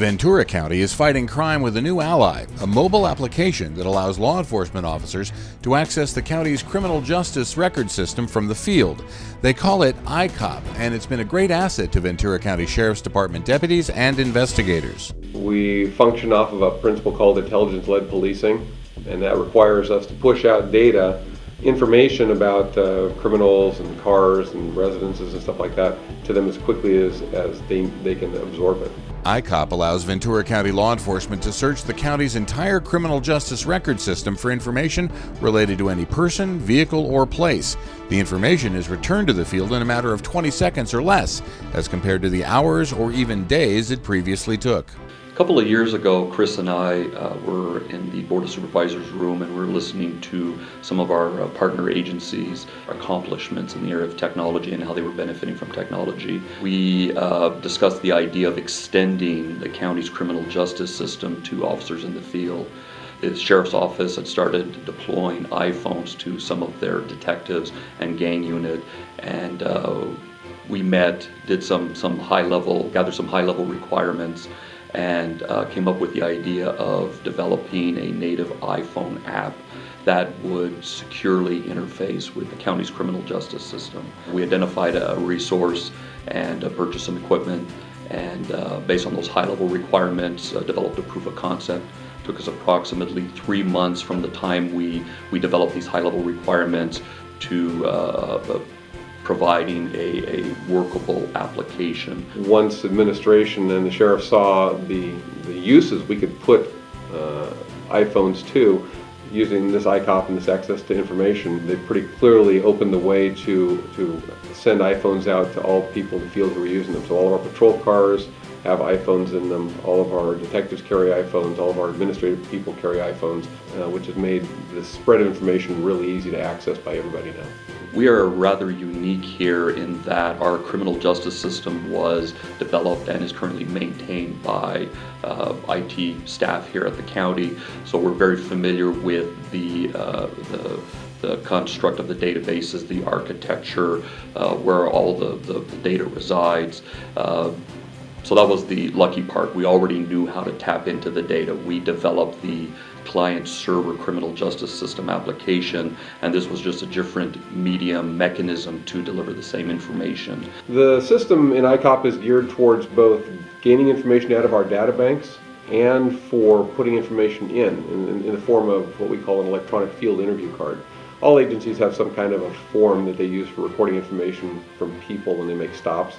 Ventura County is fighting crime with a new ally, a mobile application that allows law enforcement officers to access the county's criminal justice record system from the field. They call it iCop, and it's been a great asset to Ventura County Sheriff's Department deputies and investigators. We function off of a principle called intelligence-led policing, and that requires us to push out data, information about criminals and cars and residences and stuff like that to them as quickly as they can absorb it. iCop allows Ventura County law enforcement to search the county's entire criminal justice record system for information related to any person, vehicle, or place. The information is returned to the field in a matter of 20 seconds or less, as compared to the hours or even days it previously took. A couple of years ago, Chris and I were in the Board of Supervisors room and we were listening to some of our partner agencies' accomplishments in the area of technology and how they were benefiting from technology. We discussed the idea of extending the county's criminal justice system to officers in the field. The Sheriff's Office had started deploying iPhones to some of their detectives and gang unit, and we met, did gathered some high-level requirements, and came up with the idea of developing a native iPhone app that would securely interface with the county's criminal justice system. We identified a resource and purchased some equipment, and based on those high-level requirements, developed a proof of concept. It took us approximately 3 months from the time we developed these high-level requirements to providing a workable application. Once administration and the sheriff saw the uses we could put iPhones to using this iCop and this access to information, they pretty clearly opened the way to send iPhones out to all people in the field who were using them. So all of our patrol cars have iPhones in them, all of our detectives carry iPhones, all of our administrative people carry iPhones, which has made the spread of information really easy to access by everybody now. We are rather unique here in that our criminal justice system was developed and is currently maintained by IT staff here at the county. So we're very familiar with the construct of the databases, the architecture, where all the data resides. So that was the lucky part. We already knew how to tap into the data. We developed the client-server criminal justice system application, and this was just a different medium mechanism to deliver the same information. The system in iCop is geared towards both gaining information out of our data banks and for putting information in the form of what we call an electronic field interview card. All agencies have some kind of a form that they use for recording information from people when they make stops,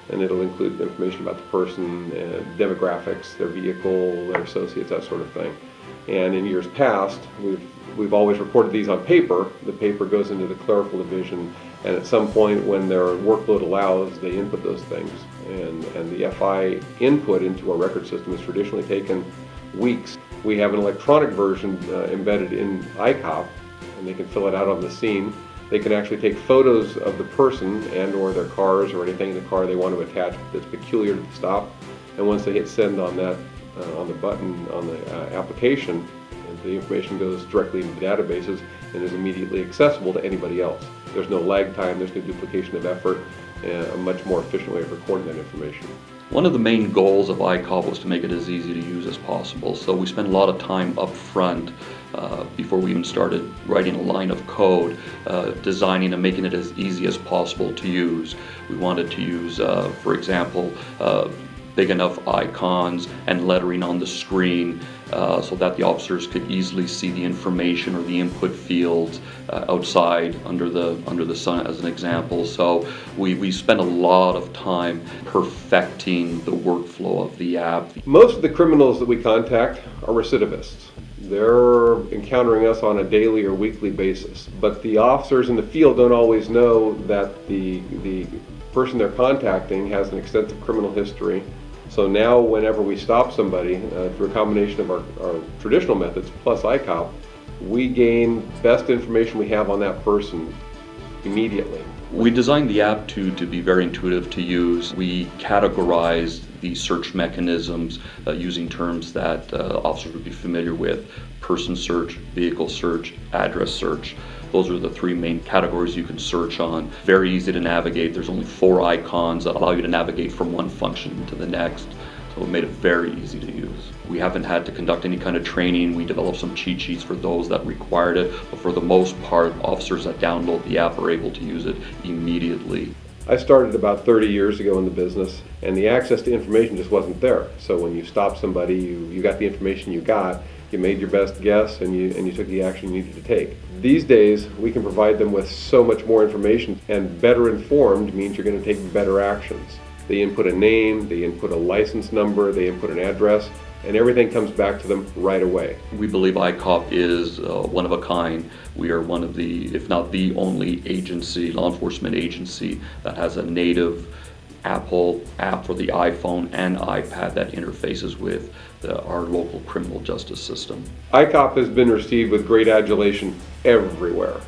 and it'll include information about the person, demographics, their vehicle, their associates, that sort of thing. And in years past, we've always recorded these on paper. The paper goes into the clerical division, and at some point when their workload allows, they input those things. And the FI input into our record system has traditionally taken weeks. We have an electronic version embedded in iCop, and they can fill it out on the scene. They can actually take photos of the person and or their cars or anything in the car they want to attach that's peculiar to the stop. And once they hit send on that, on the button on the application, the information goes directly into the databases and is immediately accessible to anybody else. There's no lag time, there's no duplication of effort, and a much more efficient way of recording that information. One of the main goals of iCop was to make it as easy to use as possible. So we spent a lot of time up front before we even started writing a line of code, designing and making it as easy as possible to use. We wanted to use, for example, big enough icons and lettering on the screen so that the officers could easily see the information or the input fields outside under the sun, as an example. So we spent a lot of time perfecting the workflow of the app. Most of the criminals that we contact are recidivists. They're encountering us on a daily or weekly basis, but the officers in the field don't always know that the person they're contacting has an extensive criminal history. So now whenever we stop somebody through a combination of our traditional methods plus iCop, we gain best information we have on that person immediately. We designed the app to be very intuitive to use. We categorized the search mechanisms using terms that officers would be familiar with: person search, vehicle search, address search. Those are the three main categories you can search on. Very easy to navigate. There's only 4 icons that allow you to navigate from one function to the next. So so it made it very easy to use. We haven't had to conduct any kind of training. We developed some cheat sheets for those that required it, but for the most part, officers that download the app are able to use it immediately. I started about 30 years ago in the business, and the access to information just wasn't there. So when you stopped somebody, you got the information you got, you made your best guess, and you took the action you needed to take. These days, we can provide them with so much more information, and better informed means you're going to take better actions. They input a name, they input a license number, they input an address, and everything comes back to them right away. We believe iCop is one of a kind. We are one of the, if not the only agency, law enforcement agency, that has a native Apple app for the iPhone and iPad that interfaces with our local criminal justice system. iCop has been received with great adulation everywhere.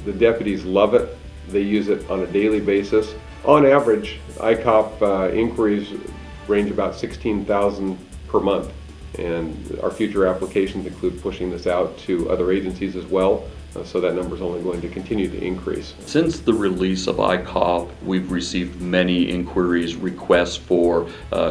The deputies love it. They use it on a daily basis. On average, iCop inquiries range about 16,000 per month, and our future applications include pushing this out to other agencies as well, so that number is only going to continue to increase. Since the release of iCop, we've received many inquiries, requests for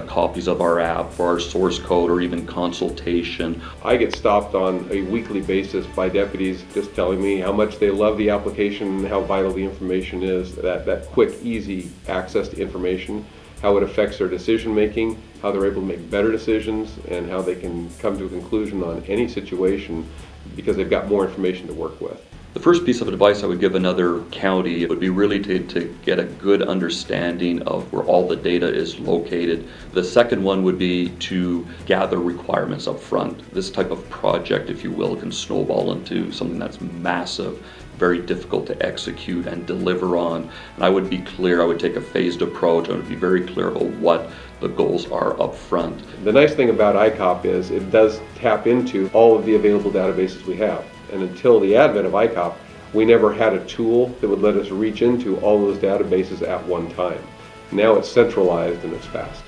copies of our app, for our source code, or even consultation. I get stopped on a weekly basis by deputies just telling me how much they love the application, how vital the information is, that quick, easy access to information, how it affects their decision making, how they're able to make better decisions, and how they can come to a conclusion on any situation because they've got more information to work with. The first piece of advice I would give another county would be really to get a good understanding of where all the data is located. The second one would be to gather requirements up front. This type of project, if you will, can snowball into something that's massive, very difficult to execute and deliver on. And I would be clear, I would take a phased approach. I would be very clear about what the goals are up front. The nice thing about iCop is it does tap into all of the available databases we have. And until the advent of iCop, we never had a tool that would let us reach into all those databases at one time. Now it's centralized and it's fast.